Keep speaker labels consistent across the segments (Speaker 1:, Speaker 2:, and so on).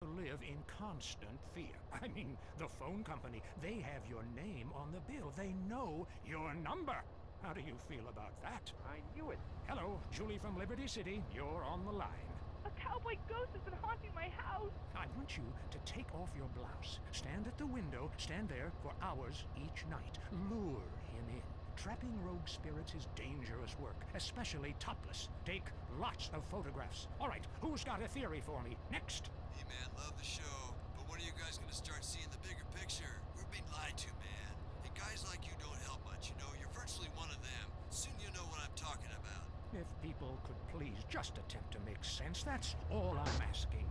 Speaker 1: live in constant fear. I mean, the phone company, they have your name on the bill. They know your number. How do you feel about that?
Speaker 2: I knew it.
Speaker 1: Hello, Julie from Liberty City. You're on the line.
Speaker 3: A cowboy ghost has been haunting my house.
Speaker 1: I want you to take off your blouse. Stand at the window. Stand there for hours each night. Lure him in. Trapping rogue spirits is dangerous work, especially topless. Take lots of photographs. All right, who's got a theory for me? Next.
Speaker 4: Hey man, love the show, but when are you guys gonna start seeing the bigger picture? We're being lied to, man. And guys like you don't help much, you know? You're virtually one of them. Soon you'll know what I'm talking about.
Speaker 1: If people could please just attempt to make sense, that's all I'm asking.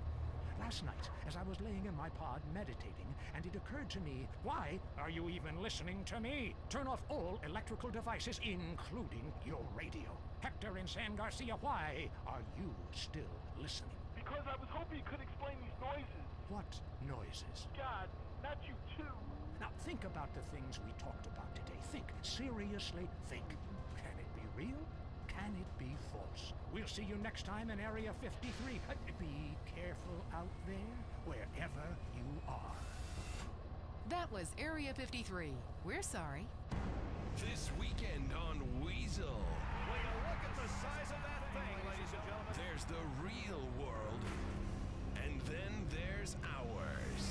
Speaker 1: Last night, as I was laying in my pod meditating, and it occurred to me, why are you even listening to me? Turn off all electrical devices, including your radio. Hector and San Garcia, why are you still listening?
Speaker 2: Because I was hoping you could explain these noises.
Speaker 1: What noises?
Speaker 2: God, not you too.
Speaker 1: Now think about the things we talked about today. Think, seriously think. Can it be real? Can it be false? We'll see you next time in Area 53. Be careful out there, wherever you are.
Speaker 5: That was Area 53. We're sorry.
Speaker 6: This weekend on Weasel.
Speaker 7: Way to look at the size of that thing, ladies and gentlemen.
Speaker 6: There's the real world, and then there's ours.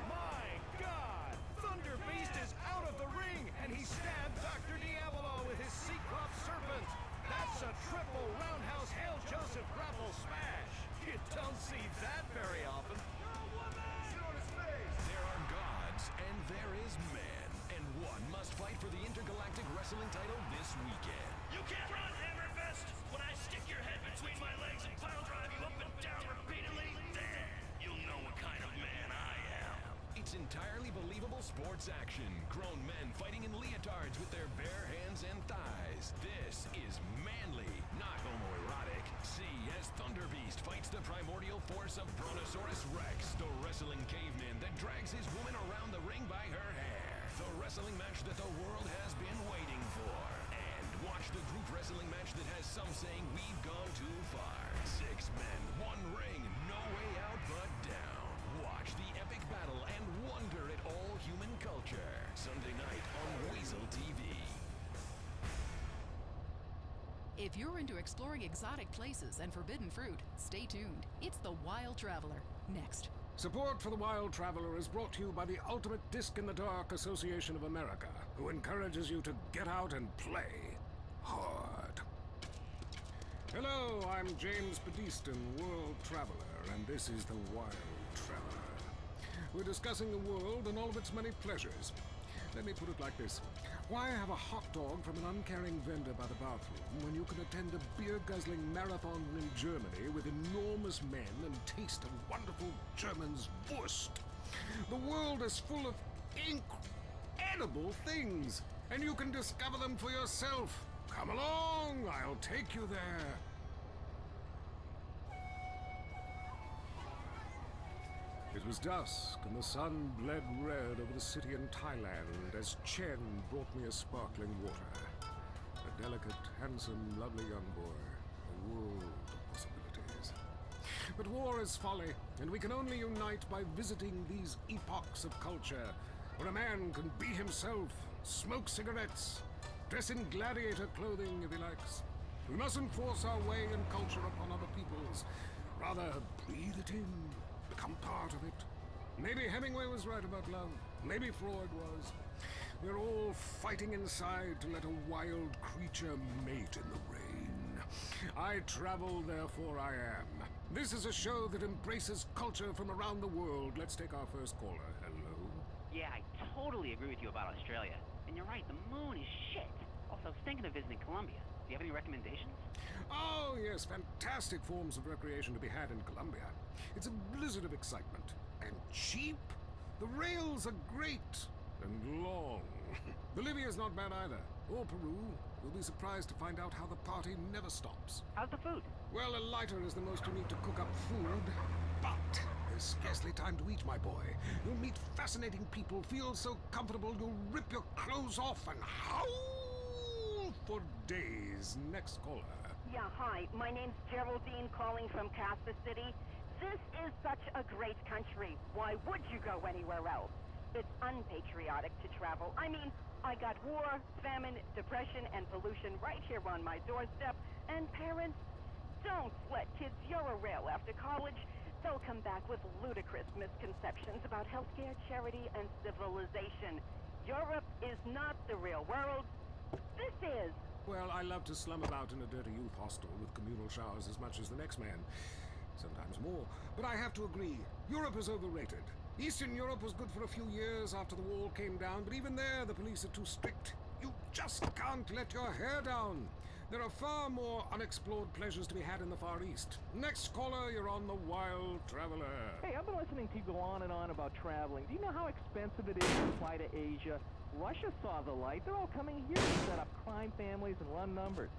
Speaker 7: My God! Thunder Beast is out of the ring, and he stabbed Dr. Diabolo with his Cyclops Serpent. That's a triple roundhouse Hail Joseph grapple smash. You don't see that very often.
Speaker 6: There are gods, and there is man, and one must fight for the Intergalactic Wrestling title this weekend.
Speaker 8: You can't run, Hammerfest! When I stick your head between my legs and pile drive you up and down repeatedly, then you'll know what kind of man I am.
Speaker 6: It's entirely believable sports action. Grown men fighting in leotards with their bare hands and thighs. This is manly, not homoerotic. See as Thunder Beast fights the primordial force of Brontosaurus Rex, the wrestling caveman that drags his woman around the ring by her hair. The wrestling match that the world has been waiting for. And watch the group wrestling match that has some saying we've gone too far. 6 men, 1 ring, no way out but down. Watch the epic battle and wonder at all human culture. Sunday night on Weasel TV.
Speaker 5: If you're into exploring exotic places and forbidden fruit, stay tuned. It's The Wild Traveler. Next.
Speaker 9: Support for The Wild Traveler is brought to you by the Ultimate Disc in the Dark Association of America, who encourages you to get out and play hard. Hello, I'm James Pediston, World Traveler, and this is The Wild Traveler. We're discussing the world and all of its many pleasures. Let me put it like this. Why have a hot dog from an uncaring vendor by the bathroom when you can attend a beer-guzzling marathon in Germany with enormous men and taste a wonderful German's Wurst? The world is full of incredible things, and you can discover them for yourself. Come along, I'll take you there. It was dusk, and the sun bled red over the city in Thailand as Chen brought me a sparkling water. A delicate, handsome, lovely young boy. A world of possibilities. But war is folly, and we can only unite by visiting these epochs of culture, where a man can be himself, smoke cigarettes, dress in gladiator clothing if he likes. We mustn't force our way and culture upon other people's. Rather, breathe it in. Become part of it. Maybe Hemingway was right about love. Maybe Freud was. We're all fighting inside to let a wild creature mate in the rain. I travel, therefore I am. This is a show that embraces culture from around the world. Let's take our first caller. Hello?
Speaker 10: Yeah, I totally agree with you about Australia. And you're right, the moon is shit. Also, I was thinking of visiting Colombia. Do you have any recommendations?
Speaker 9: Oh, yes, fantastic forms of recreation to be had in Colombia. It's a blizzard of excitement. And cheap. The rails are great. And long. Bolivia's not bad either. Or Peru. You'll be surprised to find out how the party never stops.
Speaker 10: How's the food?
Speaker 9: Well, a lighter is the most you need to cook up food. But there's scarcely time to eat, my boy. You'll meet fascinating people, feel so comfortable you'll rip your clothes off and howl for days. Next caller.
Speaker 11: Yeah, hi. My name's Geraldine calling from Kansas City. This is such a great country. Why would you go anywhere else? It's unpatriotic to travel. I mean, I got war, famine, depression, and pollution right here on my doorstep. And parents, don't let kids Euro-rail after college. They'll come back with ludicrous misconceptions about healthcare, charity, and civilization. Europe is not the real world. This is.
Speaker 9: Well, I love to slum about in a dirty youth hostel with communal showers as much as the next man. Sometimes more. But I have to agree, Europe is overrated. Eastern Europe was good for a few years after the wall came down, but even there the police are too strict. You just can't let your hair down. There are far more unexplored pleasures to be had in the Far East. Next caller, you're on the Wild Traveler.
Speaker 12: Hey, I've been listening to you go on and on about traveling. Do you know how expensive it is to fly to Asia? Russia saw the light. They're all coming here to set up crime families and run numbers.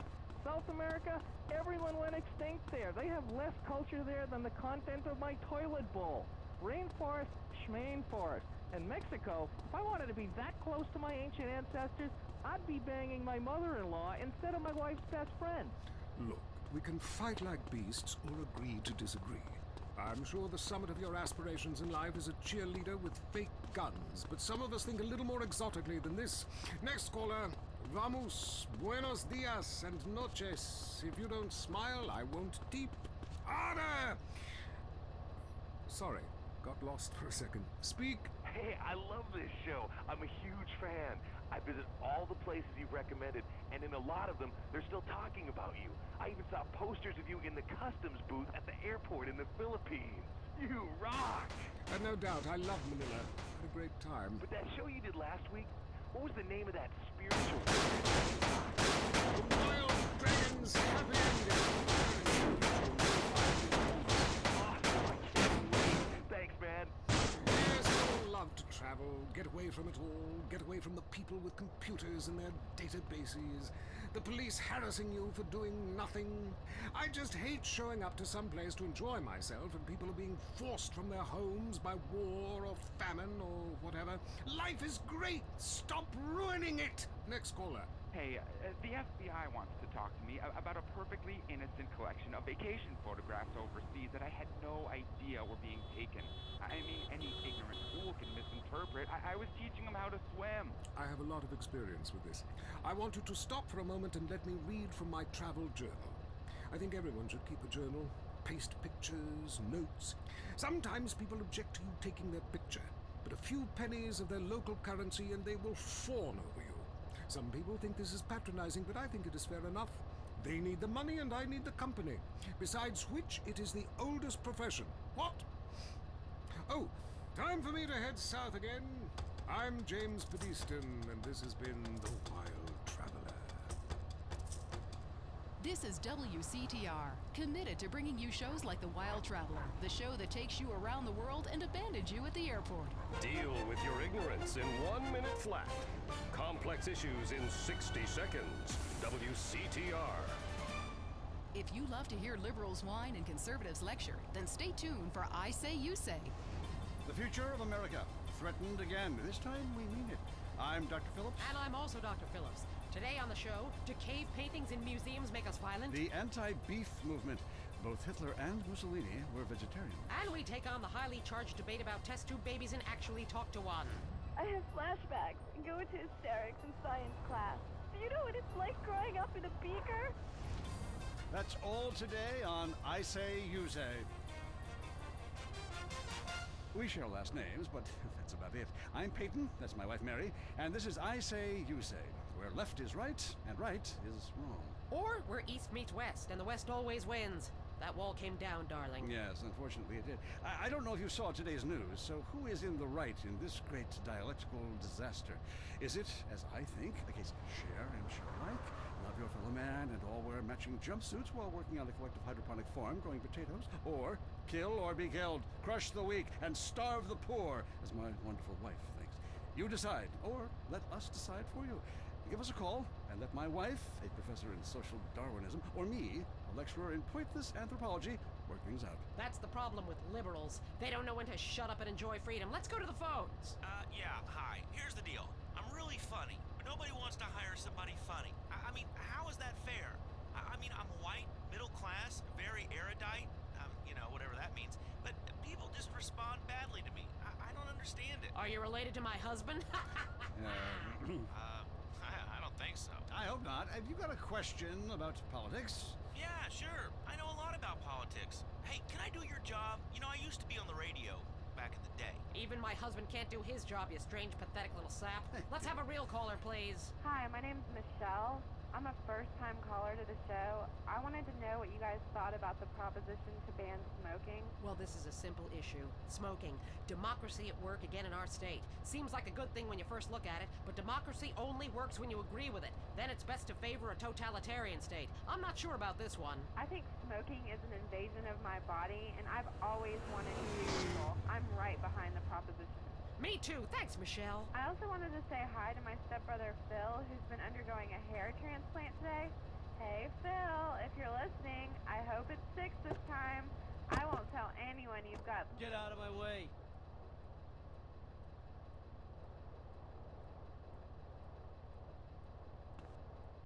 Speaker 12: South America, everyone went extinct there. They have less culture there than the content of my toilet bowl. Rainforest, schmain forest. And Mexico, if I wanted to be that close to my ancient ancestors, I'd be banging my mother-in-law instead of my wife's best friend.
Speaker 9: Look, we can fight like beasts or agree to disagree. I'm sure the summit of your aspirations in life is a cheerleader with fake guns, but some of us think a little more exotically than this. Next caller, vamos, buenos dias and noches. If you don't smile, I won't deep. Order! Sorry, got lost for a second. Speak.
Speaker 2: Hey, I love this show. I'm a huge fan. I visit all the places you've recommended, and in a lot of them, they're still talking about you. I even saw posters of you in the customs booth at the airport in the Philippines. You rock!
Speaker 9: No doubt, I love Manila. Had a great time.
Speaker 2: But that show you did last week, what was the name of that spiritual...
Speaker 9: The Wild Dragons Happy Ending.
Speaker 2: Awesome, I can't wait. Thanks, man.
Speaker 9: Yes, we all love to travel, get away from it all, get away from the people with computers and their databases, the police harassing you for doing nothing. I just hate showing up to some place to enjoy myself and people are being forced from their homes by war or famine or whatever. Life is great! Stop ruining it! Next caller.
Speaker 13: Hey, the FBI wants to talk to me about a perfectly innocent collection of vacation photographs overseas that I had no idea were being taken. I mean, any ignorant fool can misinterpret. I was teaching them how to swim.
Speaker 9: I have a lot of experience with this. I want you to stop for a moment and let me read from my travel journal. I think everyone should keep a journal. Paste pictures, notes. Sometimes people object to you taking their picture, but a few pennies of their local currency and they will fawn over you. Some people think this is patronizing, but I think it is fair enough. They need the money and I need the company. Besides which, it is the oldest profession. What? Oh, time for me to head south again. I'm James Pedeston, and this has been The Wild Traveler.
Speaker 5: This is WCTR, committed to bringing you shows like The Wild Traveler, the show that takes you around the world and abandons you at the airport.
Speaker 6: Deal with your ignorance in 1 minute flat. Complex issues in 60 seconds. WCTR.
Speaker 5: If you love to hear liberals whine and conservatives lecture, then stay tuned for I Say You Say.
Speaker 7: The future of America, threatened again. This time we mean it. I'm Dr. Phillips.
Speaker 14: And I'm also Dr. Phillips. Today on the show, do cave paintings in museums make us violent?
Speaker 7: The anti-beef movement. Both Hitler and Mussolini were vegetarian.
Speaker 14: And we take on the highly charged debate about test tube babies and actually talk to one.
Speaker 3: I have flashbacks and go into hysterics in science class. Do you know what it's like growing up in a beaker?
Speaker 7: That's all today on I Say You Say. We share last names, but that's about it. I'm Peyton, that's my wife Mary, and this is I Say You Say, where left is right and right is wrong.
Speaker 14: Or where east meets west, and the west always wins. That wall came down, darling.
Speaker 7: Yes, unfortunately it did. I don't know if you saw today's news, so who is in the right in this great dialectical disaster? Is it, as I think, the case of share and share alike? Love your fellow man and all wear matching jumpsuits while working on a collective hydroponic farm growing potatoes? Or kill or be killed, crush the weak, and starve the poor, as my wonderful wife thinks? You decide, or let us decide for you. Give us a call, and let my wife, a professor in social Darwinism, or me, a lecturer in pointless anthropology, work things out.
Speaker 14: That's the problem with liberals. They don't know when to shut up and enjoy freedom. Let's go to the phones.
Speaker 8: Yeah, hi. Here's the deal. I'm really funny, but nobody wants to hire somebody funny. I mean, how is that fair? I mean, I'm white, middle class, very erudite, whatever that means. But people just respond badly to me. I don't understand it.
Speaker 14: Are you related to my husband?
Speaker 8: I don't think so.
Speaker 7: I hope not. Have you got a question about politics?
Speaker 8: Yeah, sure. I know a lot about politics. Hey, can I do your job? I used to be on the radio back in the day.
Speaker 14: Even my husband can't do his job, you strange, pathetic little sap. Let's have a real caller, please.
Speaker 3: Hi, my name's Michelle. I'm a first-time caller to the show. I wanted to know what you guys thought about the proposition to ban smoking.
Speaker 14: Well, this is a simple issue. Smoking. Democracy at work again in our state. Seems like a good thing when you first look at it, but democracy only works when you agree with it. Then it's best to favor a totalitarian state. I'm not sure about this one.
Speaker 3: I think smoking is an invasion of my body, and I've always wanted to be legal. I'm right behind the proposition.
Speaker 14: Me too. Thanks, Michelle.
Speaker 3: I also wanted to say hi to my stepbrother Phil, who's been undergoing a hair transplant today. Hey Phil, if you're listening, I hope it's 6 this time. I won't tell anyone you've got...
Speaker 15: Get out of my way.